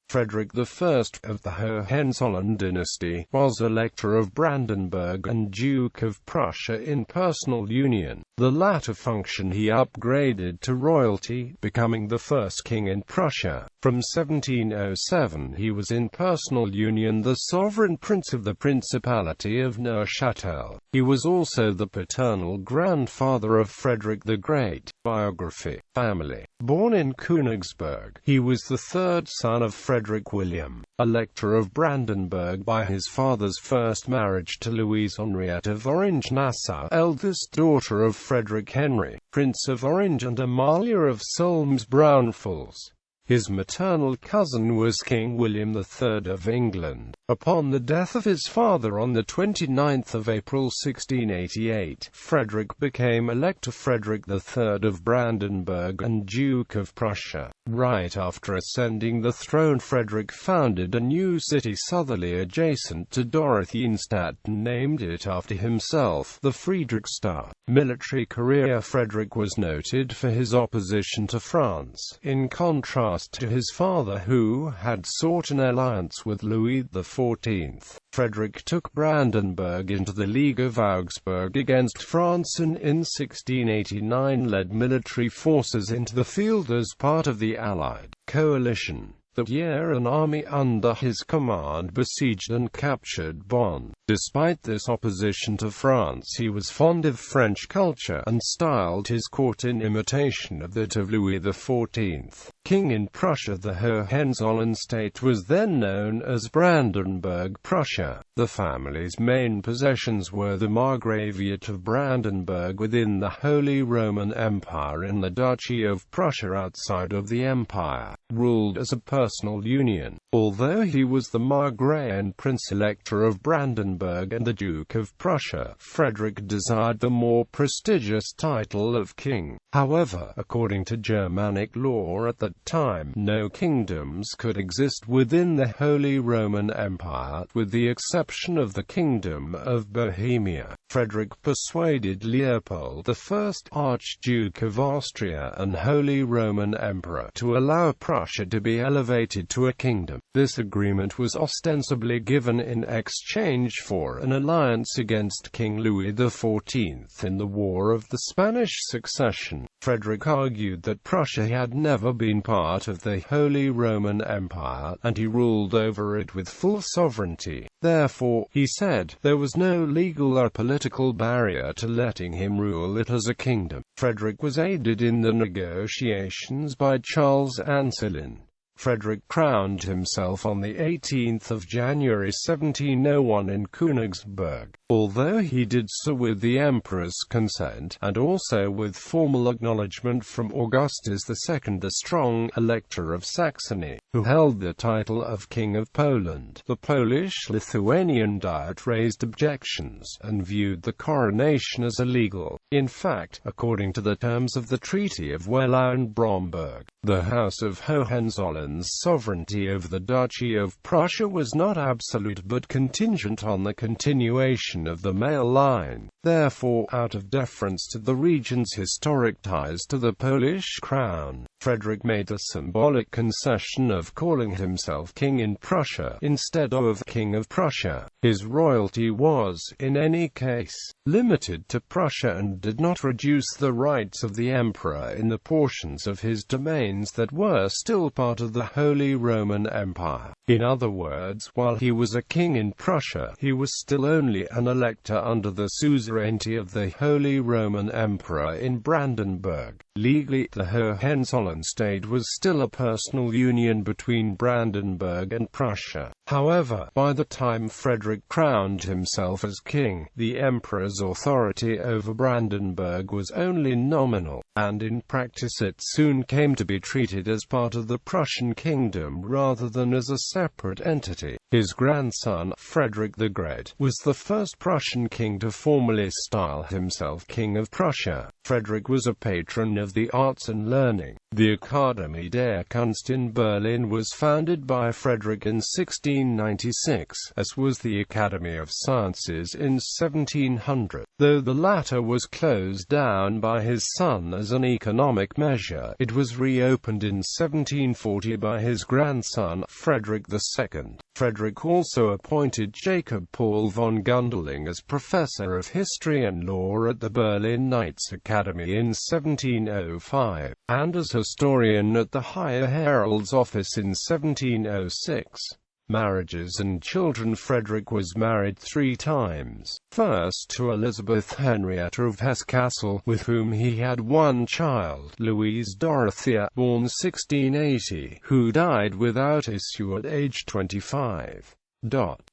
Frederick I of the Hohenzollern dynasty was Elector of Brandenburg and Duke of Prussia in personal union. The latter function he upgraded to royalty, becoming the first king in Prussia. From 1707 he was in personal union the sovereign prince of the Principality of Neuchâtel. He was also the paternal grandfather of Frederick the Great. Biography. Family. Born in Königsberg, he was the third son of Frederick William, Elector of Brandenburg by his father's first marriage to Louise Henriette of Orange-Nassau, eldest daughter of Frederick Henry, Prince of Orange and Amalia of Solms-Braunfels. His maternal cousin was King William III of England. Upon the death of his father on the 29th of April 1688, Frederick became Elector Frederick III of Brandenburg and Duke of Prussia. Right after ascending the throne, Frederick founded a new city southerly adjacent to Dorotheenstadt and named it after himself, the Friedrichstadt. Military career. Frederick was noted for his opposition to France, in contrast to his father who had sought an alliance with Louis XIV. Frederick took Brandenburg into the League of Augsburg against France and in 1689 led military forces into the field as part of the Allied coalition. That year an army under his command besieged and captured Bonn. Despite this opposition to France, he was fond of French culture and styled his court in imitation of that of Louis XIV. King in Prussia, the Hohenzollern state was then known as Brandenburg, Prussia. The family's main possessions were the Margraviate of Brandenburg within the Holy Roman Empire and the Duchy of Prussia outside of the empire, ruled as a personal union. Although he was the Margrave and Prince-Elector of Brandenburg and the Duke of Prussia, Frederick desired the more prestigious title of king. However, according to Germanic law at that time, no kingdoms could exist within the Holy Roman Empire, with the exception of the Kingdom of Bohemia. Frederick persuaded Leopold I, Archduke of Austria and Holy Roman Emperor, to allow Prussia to be elevated to a kingdom. This agreement was ostensibly given in exchange for an alliance against King Louis XIV in the War of the Spanish Succession. Frederick argued that Prussia had never been part of the Holy Roman Empire, and he ruled over it with full sovereignty. Therefore, he said, there was no legal or political barrier to letting him rule it as a kingdom. Frederick was aided in the negotiations by Charles Ancelin. Frederick crowned himself on the 18th of January 1701 in Königsberg. Although he did so with the emperor's consent, and also with formal acknowledgement from Augustus II, the strong Elector of Saxony, who held the title of King of Poland, the Polish-Lithuanian Diet raised objections, and viewed the coronation as illegal. In fact, according to the terms of the Treaty of Wehlau and Bromberg, the House of Hohenzollern's sovereignty over the Duchy of Prussia was not absolute but contingent on the continuation of the male line. Therefore, out of deference to the region's historic ties to the Polish crown, Frederick made the symbolic concession of calling himself king in Prussia, instead of king of Prussia. His royalty was, in any case, limited to Prussia and did not reduce the rights of the emperor in the portions of his domains that were still part of the Holy Roman Empire. In other words, while he was a king in Prussia, he was still only an elector under the suzerainty of the Holy Roman Emperor in Brandenburg. Legally, the Hohenzollern state was still a personal union between Brandenburg and Prussia. However, by the time Frederick crowned himself as king, the emperor's authority over Brandenburg was only nominal, and in practice it soon came to be treated as part of the Prussian kingdom rather than as a separate entity. His grandson, Frederick the Great, was the first Prussian king to formally style himself King of Prussia. Frederick was a patron of the arts and learning. The Akademie der Kunst in Berlin was founded by Frederick in 1696, as was the Academy of Sciences in 1700. Though the latter was closed down by his son as an economic measure, it was reopened in 1740 by his grandson, Frederick II. Frederick also appointed Jacob Paul von Gunderling as professor of history and law at the Berlin Knights Academy in 1705, and as historian at the Higher Herald's office in 1706. Marriages and children. Frederick was married 3 times. First to Elizabeth Henrietta of Hesse-Kassel, with whom he had 1 child, Louise Dorothea, born 1680, who died without issue at age 25.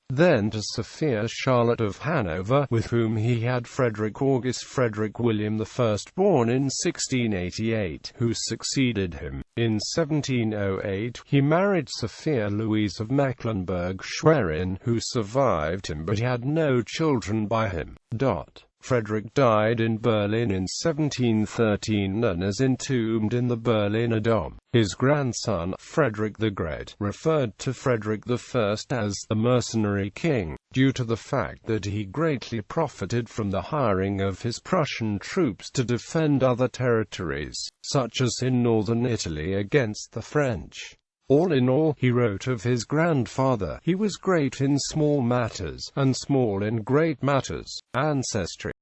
Then to Sophia Charlotte of Hanover, with whom he had Frederick August Frederick William I, born in 1688, who succeeded him. In 1708, he married Sophia Louise of Mecklenburg-Schwerin, who survived him but had no children by him. Frederick died in Berlin in 1713 and is entombed in the Berliner Dom. His grandson, Frederick the Great, referred to Frederick I as the mercenary king, due to the fact that he greatly profited from the hiring of his Prussian troops to defend other territories, such as in northern Italy against the French. All in all, he wrote of his grandfather, he was great in small matters, and small in great matters. Ancestry.